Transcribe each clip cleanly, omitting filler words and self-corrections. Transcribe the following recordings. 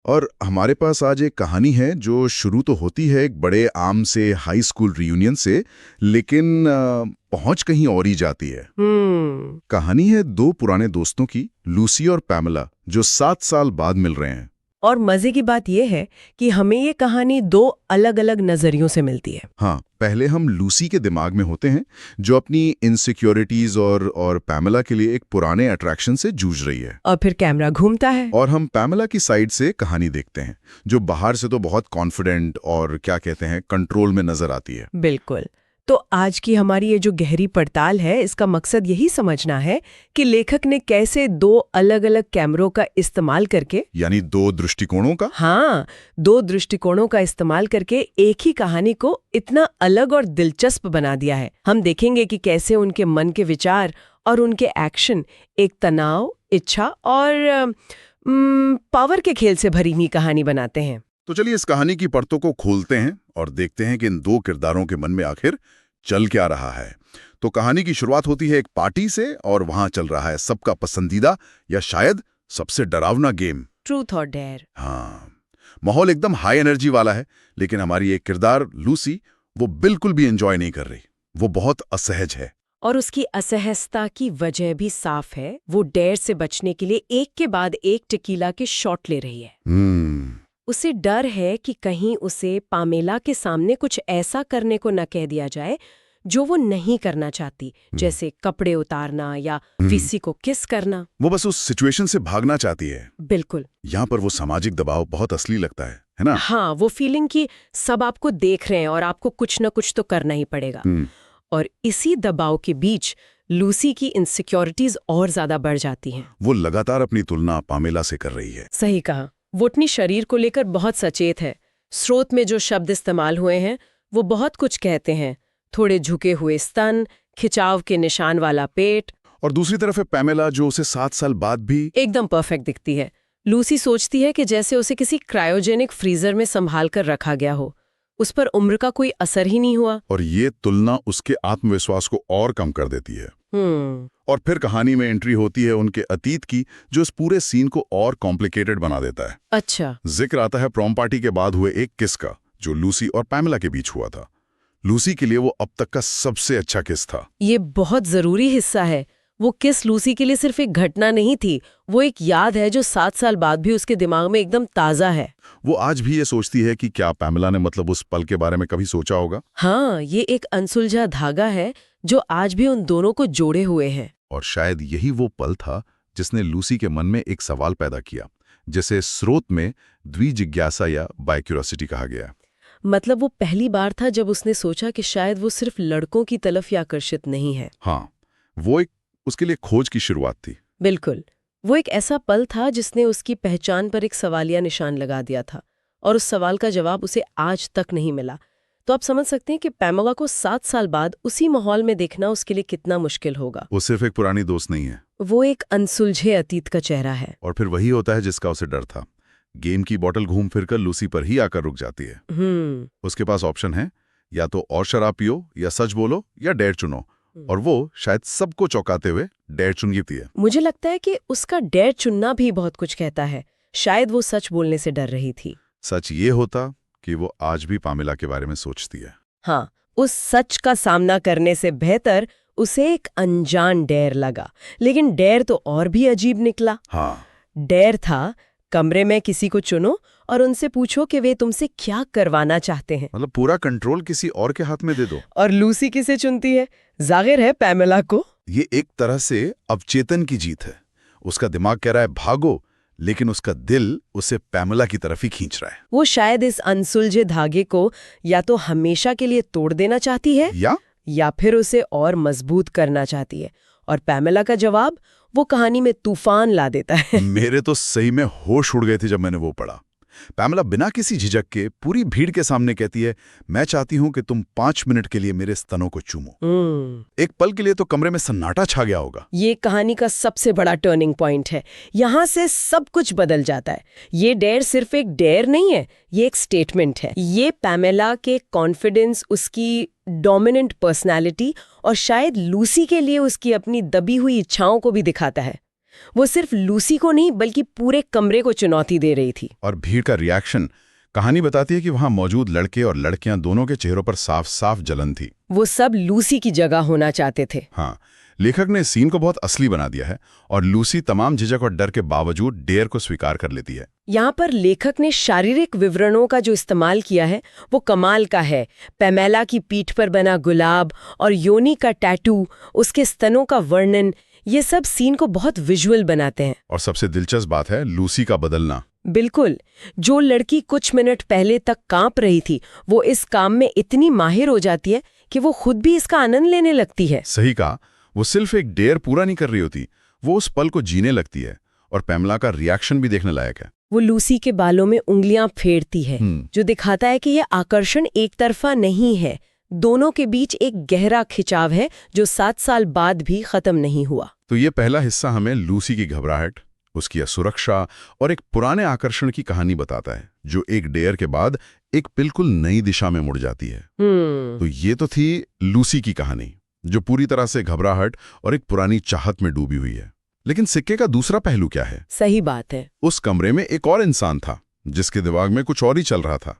और हमारे पास आज एक कहानी है जो शुरू तो होती है एक बड़े आम से हाई स्कूल रियूनियन से, लेकिन पहुंच कहीं और ही जाती है। कहानी है दो पुराने दोस्तों की, लूसी और पैमेला, जो 7 साल बाद मिल रहे हैं। और मजे की बात यह है कि हमें ये कहानी दो अलग अलग नजरियों से मिलती है। हाँ, पहले हम लूसी के दिमाग में होते हैं, जो अपनी इनसिक्योरिटीज और पैमेला के लिए एक पुराने अट्रैक्शन से जूझ रही है। और फिर कैमरा घूमता है और हम पैमेला की साइड से कहानी देखते हैं, जो बाहर से तो बहुत कॉन्फिडेंट और क्या कहते हैं कंट्रोल में नजर आती है। बिल्कुल। तो आज की हमारी ये जो गहरी पड़ताल है, इसका मकसद यही समझना है कि लेखक ने कैसे दो अलग अलग कैमरों का इस्तेमाल करके, यानी दो दृष्टिकोणों का, हाँ, दो दृष्टिकोणों का इस्तेमाल करके एक ही कहानी को इतना अलग और दिलचस्प बना दिया है। हम देखेंगे कि कैसे उनके मन के विचार और उनके एक्शन एक तनाव, इच्छा और पावर के खेल से भरी हुई कहानी बनाते हैं। तो चलिए इस कहानी की परतों को खोलते हैं और देखते हैं कि इन दो किरदारों के मन में आखिर चल क्या रहा है। तो कहानी की शुरुआत होती है एक पार्टी से, और वहां चल रहा है सबका पसंदीदा या शायद सबसे डरावना गेम, ट्रूथ और डेयर। हाँ, माहौल एकदम हाई एनर्जी वाला है, लेकिन हमारी एक किरदार लूसी, वो बिल्कुल भी एंजॉय नहीं कर रही। वो बहुत असहज है। और उसकी असहजता की वजह भी साफ है। वो डेयर से बचने के लिए एक के बाद एक टेकीला के शॉट ले रही है। उसे डर है कि कहीं उसे पामेला के सामने कुछ ऐसा करने को न कह दिया जाए जो वो नहीं करना चाहती, जैसे कपड़े उतारना या किसी को किस करना। वो बस उस सिचुएशन से भागना चाहती है। बिल्कुल। यहाँ पर वो सामाजिक दबाव बहुत असली लगता है ना? हाँ, वो फीलिंग कि सब आपको देख रहे हैं और आपको कुछ न कुछ तो करना ही पड़ेगा। और इसी दबाव के बीच लूसी की इनसिक्योरिटीज और ज्यादा बढ़ जाती हैं। वो लगातार अपनी तुलना पामेला से कर रही है। सही कहा। वो अपनी शरीर को लेकर बहुत सचेत है। स्रोत में जो शब्द इस्तेमाल हुए हैं वो बहुत कुछ कहते हैं। थोड़े झुके हुए स्तन, खिंचाव के निशान वाला पेट। और दूसरी तरफ है पैमेला, जो उसे 7 साल बाद भी एकदम परफेक्ट दिखती है। लूसी सोचती है कि जैसे उसे किसी क्रायोजेनिक फ्रीजर में संभाल कर रखा गया हो। उस पर उम्र का कोई असर ही नहीं हुआ। और ये तुलना उसके आत्मविश्वास को और कम कर देती है। और फिर कहानी में एंट्री होती है उनके अतीत की, जो इस पूरे सीन को और कॉम्प्लिकेटेड बना देता है। अच्छा। जिक्र आता है प्रॉम पार्टी के बाद हुए एक किस का, जो लूसी और पैमेला के बीच हुआ था। लूसी के लिए वो अब तक का सबसे अच्छा किस था। ये बहुत जरूरी हिस्सा है। वो किस लूसी के लिए सिर्फ एक घटना नहीं थी, वो एक याद है जो 7 साल बाद भी उसके दिमाग में एकदम ताजा है। वो आज भी ये सोचती है कि क्या पैमेला ने मतलब उस पल के बारे में कभी सोचा होगा। हाँ, ये एक अनसुलझा धागा है जो आज भी उन दोनों को जोड़े हुए है। और शायद यही वो पल था जिसने लूसी के मन में एक सवाल पैदा किया, जिसे स्रोत में द्विजिज्ञासा या बायक्यूरोसिटी कहा गया। मतलब वो पहली बार था जब उसने सोचा कि शायद वो सिर्फ लड़कों की तरफ ही आकर्षित नहीं है। हाँ, वो एक उसके लिए खोज की शुरुआत थी। बिल्कुल। वो एक ऐसा पल था जिसने उसकी पहचान पर एक सवालिया निशान लगा दिया था, और उस सवाल का जवाब उसे आज तक नहीं मिला। तो आप समझ सकते हैं कि पैमेला को 7 साल बाद उसी माहौल में देखना उसके लिए कितना मुश्किल होगा। वो सिर्फ एक पुरानी दोस्त नहीं है, वो एक अनसुलझे अतीत का चेहरा है। और फिर वही होता है जिसका उसे डर था। गेम की बोतल घूम फिरकर लूसी पर ही आकर रुक जाती है। उसके पास ऑप्शन है, या तो और शराब पियो, या सच बोलो, या डेयर चुनो। और वो शायद सबको चौंकाते हुए डेयर चुन लेती है। मुझे लगता है कि उसका डेयर चुनना भी बहुत कुछ कहता है। शायद वो सच बोलने से डर रही थी। सच ये होता कि वो आज भी पामेला के बारे में सोचती है। हाँ, उस सच का सामना करने से बेहतर उसे एक अनजान डेयर लगा। लेकिन डेयर तो और भी अजीब निकला। हाँ, डेयर था, कमरे में किसी को चुनो और उनसे पूछो कि वे तुमसे क्या करवाना चाहते हैं। मतलब पूरा कंट्रोल किसी और के हाथ में दे दो। और लूसी किसे चुनती है? जाहिर है पैमेला को। ये एक तरह से अवचेतन की जीत है। उसका दिमाग कह रहा है भागो, लेकिन उसका दिल उसे पैमेला की तरफ ही खींच रहा है। वो शायद इस अनसुलझे धागे को या तो हमेशा के लिए तोड़ देना चाहती है, या फिर उसे और मजबूत करना चाहती है। और पैमेला का जवाब वो कहानी में तूफान ला देता है। मेरे तो सही में होश उड़ गए थे जब मैंने वो पढ़ा। पैमेला बिना किसी झिझक के पूरी भीड़ के सामने कहती है, मैं चाहती हूं कि तुम 5 मिनट के लिए मेरे स्तनों को चूमो। एक पल के लिए तो कमरे में सन्नाटा छा गया होगा। ये कहानी का सबसे बड़ा टर्निंग पॉइंट है। यहाँ से सब कुछ बदल जाता है। ये डेयर सिर्फ एक डेयर नहीं है, ये एक स्टेटमेंट है। ये पैमेला के कॉन्फिडेंस, उसकी डोमिनेंट पर्सनैलिटी और शायद लूसी के लिए उसकी अपनी दबी हुई इच्छाओं को भी दिखाता है। वो सिर्फ लूसी को नहीं बल्कि पूरे कमरे को चुनौती दे रही थी। और भीड़ का रिएक्शन, कहानी बताती है कि वहां मौजूद लड़के और लड़कियां दोनों के चेहरों पर साफ साफ जलन थी। वो सब लूसी की जगह होना चाहते थे। हाँ, लेखक ने सीन को बहुत असली बना दिया है और लूसी तमाम झिझक और डर के बावजूद डेयर को स्वीकार कर लेती है। यहाँ पर लेखक ने शारीरिक विवरणों का जो इस्तेमाल किया है वो कमाल का है। पैमेला की पीठ पर बना गुलाब और योनी का टैटू, उसके स्तनों का वर्णन, ये सब सीन को बहुत विजुअल बनाते हैं। और सबसे दिलचस्प बात है लूसी का बदलना। बिल्कुल, जो लड़की कुछ मिनट पहले तक कांप रही थी वो इस काम में इतनी माहिर हो जाती है कि वो खुद भी इसका आनंद लेने लगती है। सही कहा, वो सिर्फ एक डेयर पूरा नहीं कर रही होती, वो उस पल को जीने लगती है। और पैमेला का रिएक्शन भी देखने लायक है। वो लूसी के बालों में उंगलियां फेरती है, जो दिखाता है कि यह आकर्षण एक तरफा नहीं है, दोनों के बीच एक गहरा खिंचाव है जो 7 साल बाद भी खत्म नहीं हुआ। तो ये पहला हिस्सा हमें लूसी की घबराहट, उसकी असुरक्षा और एक पुराने आकर्षण की कहानी बताता है जो एक डेयर के बाद एक बिल्कुल नई दिशा में मुड़ जाती है। तो ये तो थी लूसी की कहानी जो पूरी तरह से घबराहट और एक पुरानी चाहत में डूबी हुई है। लेकिन सिक्के का दूसरा पहलू क्या है? सही बात है, उस कमरे में एक और इंसान था जिसके दिमाग में कुछ और ही चल रहा था।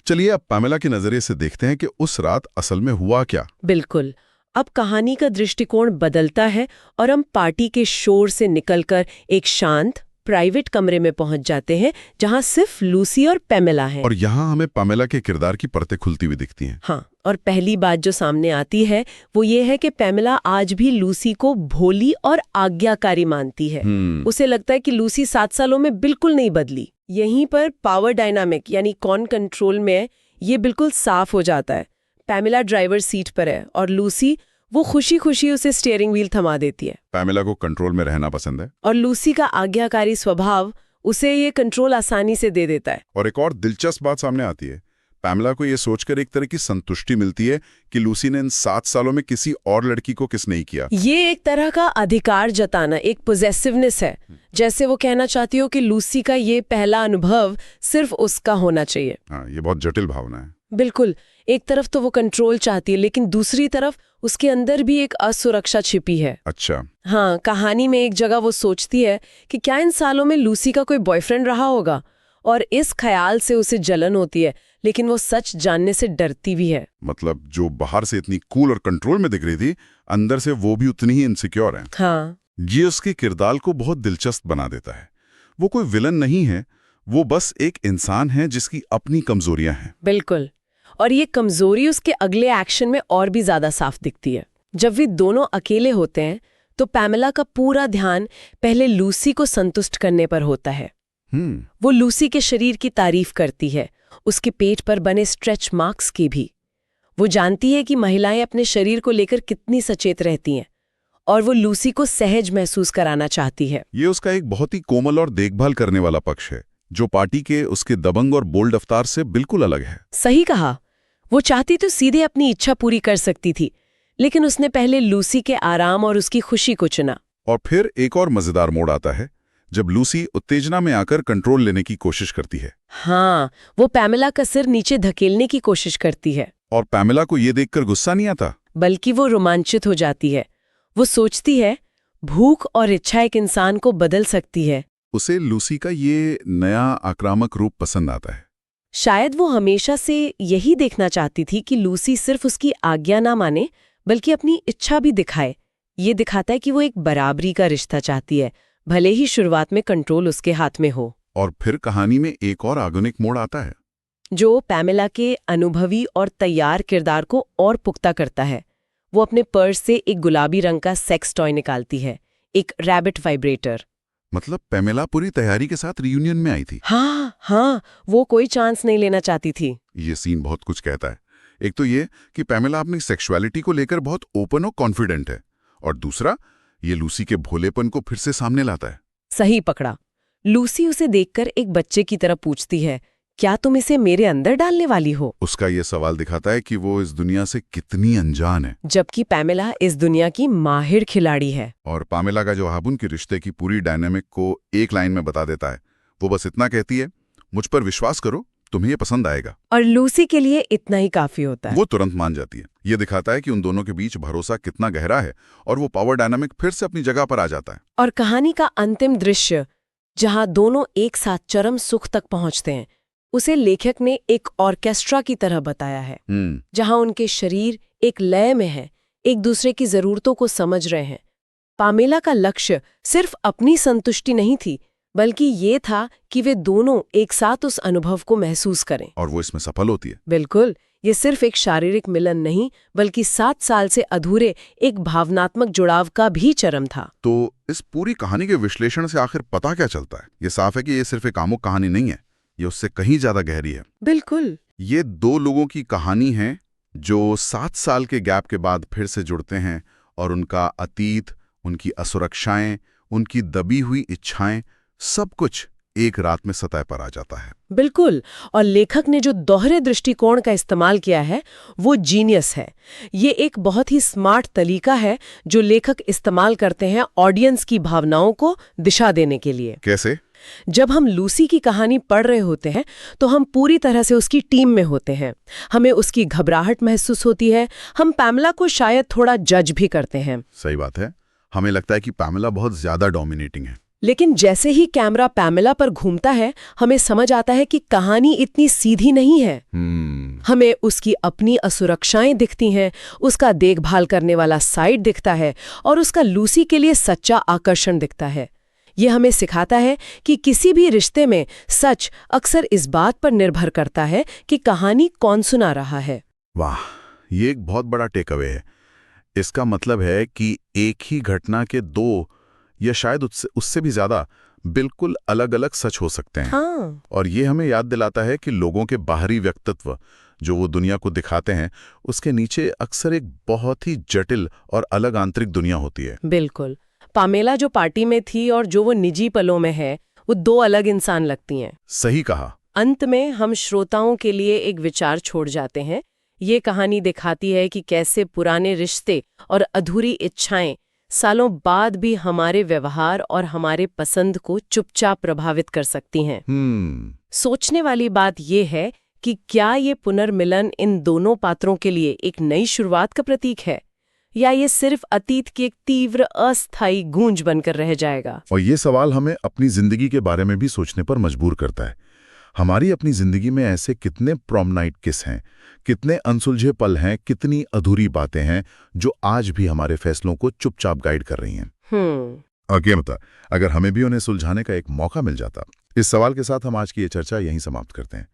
चलिए अब पैमेला के नजरिए से देखते हैं कि उस रात असल में हुआ क्या। बिल्कुल, अब कहानी का दृष्टिकोण बदलता है और हम पार्टी के शोर से निकलकर एक शांत प्राइवेट कमरे में पहुंच जाते हैं जहां सिर्फ लूसी और पैमेला हैं। और यहाँ हमें पैमेला के किरदार की परतें खुलती हुई दिखती हैं। हाँ, और पहली बात जो सामने आती है वो ये है कि पैमेला आज भी लूसी को भोली और आज्ञाकारी मानती है। उसे लगता है कि लूसी 7 सालों में बिल्कुल नहीं बदली। यहीं पर पावर डायनामिक यानी कौन कंट्रोल में है ये बिल्कुल साफ हो जाता है। पैमेला ड्राइवर सीट पर है और लूसी वो खुशी खुशी उसे स्टीयरिंग व्हील थमा देती है। पैमेला को कंट्रोल में रहना पसंद है और लूसी का आज्ञाकारी स्वभाव उसे ये कंट्रोल आसानी से दे देता है। और एक और दिलचस्प बात सामने आती है, पैमेला को ये सोचकर एक तरह की संतुष्टि मिलती है कि लूसी ने इन 7 सालों में किसी और लड़की को किस नहीं किया। ये एक तरह का अधिकार जताना, एक पोजेसिवनेस है, जैसे वो कहना चाहती हो कि लूसी का ये पहला अनुभव सिर्फ उसका होना चाहिए। हाँ, ये बहुत जटिल भावना है। बिल्कुल, एक तरफ तो वो कंट्रोल चाहती है लेकिन दूसरी तरफ उसके अंदर भी एक असुरक्षा छिपी है। अच्छा। हाँ, कहानी में एक जगह वो सोचती है कि क्या इन सालों में लूसी का कोई बॉयफ्रेंड रहा होगा, और इस ख्याल से उसे जलन होती है लेकिन वो सच जानने से डरती भी है। मतलब जो बाहर से इतनी कूल और कंट्रोल में दिख रही थी, अंदर से वो भी उतनी ही इनसिक्योर है। हाँ, ये उसके किरदार को बहुत दिलचस्प बना देता है। वो कोई विलन नहीं है, वो बस एक इंसान है जिसकी अपनी कमजोरियां हैं। बिल्कुल, और ये कमजोरी उसके अगले एक्शन में और भी ज्यादा साफ दिखती है। जब वे दोनों अकेले होते हैं तो पैमेला का पूरा ध्यान पहले लूसी को संतुष्ट करने पर होता है। वो लूसी के शरीर की तारीफ करती है, उसके पेट पर बने स्ट्रेच मार्क्स की भी। वो जानती है कि महिलाएं अपने शरीर को लेकर कितनी सचेत रहती हैं और वो लूसी को सहज महसूस कराना चाहती है। ये उसका एक बहुत ही कोमल और देखभाल करने वाला पक्ष है जो पार्टी के उसके दबंग और बोल्ड अवतार से बिल्कुल अलग है। सही कहा, वो चाहती तो सीधे अपनी इच्छा पूरी कर सकती थी, लेकिन उसने पहले लूसी के आराम और उसकी खुशी को चुना। और फिर एक और मजेदार मोड़ आता है जब लूसी उत्तेजना में आकर कंट्रोल लेने की कोशिश करती है। हाँ, वो पैमेला का सिर नीचे धकेलने की कोशिश करती है। और पैमेला को ये देखकर गुस्सा नहीं आता, बल्कि वो रोमांचित हो जाती है। वो सोचती है भूख और इच्छा एक इंसान को बदल सकती है। उसे लूसी का ये नया आक्रामक रूप पसंद आता है। शायद वो हमेशा से यही देखना चाहती थी कि लूसी सिर्फ उसकी आज्ञा ना माने बल्कि अपनी इच्छा भी दिखाए। ये दिखाता है कि वो एक बराबरी का रिश्ता चाहती है, भले ही शुरुआत में कंट्रोल उसके हाथ में हो। और फिर कहानी में एक और आधुनिक मोड़ आता है जो पैमेला के अनुभवी और तैयार किरदार को और पुख्ता करता है। वो अपने पर्स से एक गुलाबी रंग का सेक्स टॉय निकालती है, एक रैबिट वाइब्रेटर। मतलब पैमेला पूरी तैयारी के साथ रियूनियन में आई थी। हाँ, वो कोई चांस नहीं लेना चाहती थी। ये सीन बहुत कुछ कहता है। एक तो ये कि पैमेला अपनी सेक्सुअलिटी को लेकर बहुत ओपन और कॉन्फिडेंट है, और दूसरा ये लूसी के भोलेपन को फिर से सामने लाता है। सही पकड़ा। लूसी उसे देखकर एक बच्चे की तरह पूछती है, क्या तुम इसे मेरे अंदर डालने वाली हो? उसका ये सवाल दिखाता है कि वो इस दुनिया से कितनी अनजान है, जबकि पैमेला इस दुनिया की माहिर खिलाड़ी है। और पैमेला का जो हाबुन के रिश्ते की पूरी डायनामिक को एक लाइन में बता देता है। वो बस इतना कहती है, मुझ पर विश्वास करो, तुम्हें ये पसंद आएगा। और लूसी के लिए इतना ही काफी होता है। वो तुरंत मान जाती है। ये दिखाता है कि उन दोनों के बीच भरोसा कितना गहरा है और वो पावर डायनामिक फिर से अपनी जगह पर आ जाता है। और कहानी का अंतिम दृश्य, जहां दोनों एक साथ चरम सुख तक पहुंचते हैं, उसे लेखक ने एक ऑर्केस्ट्रा की तरह बताया है, जहां उनके शरीर एक लय में है, एक दूसरे की जरूरतों को समझ रहे हैं। पामेला का लक्ष्य सिर्फ अपनी संतुष्टि नहीं थी, बल्कि ये था कि वे दोनों एक साथ उस अनुभव को महसूस करें। और वो इसमें सफल होती है। बिल्कुल, ये सिर्फ एक शारीरिक मिलन नहीं, बल्कि 7 साल से अधूरे एक भावनात्मक जुड़ाव का भी चरम था। तो इस पूरी कहानी के विश्लेषण से आखिर पता क्या चलता है? ये साफ है कि ये सिर्फ एक आमुक कहानी नहीं है, ये उससे कहीं ज्यादा गहरी है। बिल्कुल। ये 2 लोगों की कहानी है जो 7 साल के गैप के बाद फिर से जुड़ते हैं और उनका अतीत, उनकी असुरक्षाएं, उनकी दबी हुई इच्छाएं, सब कुछ एक रात में सतह पर आ जाता है। बिल्कुल, और लेखक ने जो दोहरे दृष्टिकोण का इस्तेमाल किया है वो जीनियस है। ये एक बहुत ही स्मार्ट तरीका है जो लेखक इस्तेमाल करते हैं ऑडियंस की भावनाओं को दिशा देने के लिए। कैसे? जब हम लूसी की कहानी पढ़ रहे होते हैं तो हम पूरी तरह से उसकी टीम में होते हैं। हमें उसकी घबराहट महसूस होती है, हम पैमेला को शायद थोड़ा जज भी करते हैं। सही बात है, हमें लगता है कि पैमेला बहुत ज्यादा डोमिनेटिंग है। लेकिन जैसे ही कैमरा पैमेला पर घूमता है, हमें समझ आता है कि कहानी इतनी सीधी नहीं है। हमें उसकी अपनी असुरक्षाएं दिखती हैं, उसका देखभाल करने वाला साइड दिखता है और उसका लूसी के लिए सच्चा आकर्षण दिखता है। ये हमें सिखाता है कि किसी भी रिश्ते में सच अक्सर इस बात पर निर्भर करता है कि कहानी कौन सुना रहा है। वाह, ये एक बहुत बड़ा टेक अवे है। इसका मतलब है कि एक ही घटना के 2 या शायद उससे भी ज्यादा बिल्कुल अलग-अलग सच हो सकते हैं। हाँ। और ये हमें याद दिलाता है कि लोगों के बाहरी व्यक्तित्व जो वो दुनिया को दिखाते हैं, उसके नीचे अक्सर एक बहुत ही जटिल और अलग आंतरिक दुनिया होती है। बिल्कुल, पामेला जो पार्टी में थी और जो वो निजी पलों में है, वो 2 अलग इंसान लगती हैं। सही कहा। अंत में हम श्रोताओं के लिए एक विचार छोड़ जाते हैं। ये कहानी दिखाती है कि कैसे पुराने रिश्ते और अधूरी इच्छाएं सालों बाद भी हमारे व्यवहार और हमारे पसंद को चुपचाप प्रभावित कर सकती हैं। सोचने वाली बात यह है कि क्या ये पुनर्मिलन इन दोनों पात्रों के लिए एक नई शुरुआत का प्रतीक है, या ये सिर्फ अतीत की एक तीव्र अस्थायी गूंज बनकर रह जाएगा? और ये सवाल हमें अपनी जिंदगी के बारे में भी सोचने पर मजबूर करता है। हमारी अपनी जिंदगी में ऐसे कितने प्रॉम नाइट किस हैं, कितने अनसुलझे पल हैं, कितनी अधूरी बातें हैं जो आज भी हमारे फैसलों को चुपचाप गाइड कर रही हैं। आगे बता, अगर हमें भी उन्हें सुलझाने का एक मौका मिल जाता। इस सवाल के साथ हम आज की ये चर्चा यहीं समाप्त करते हैं।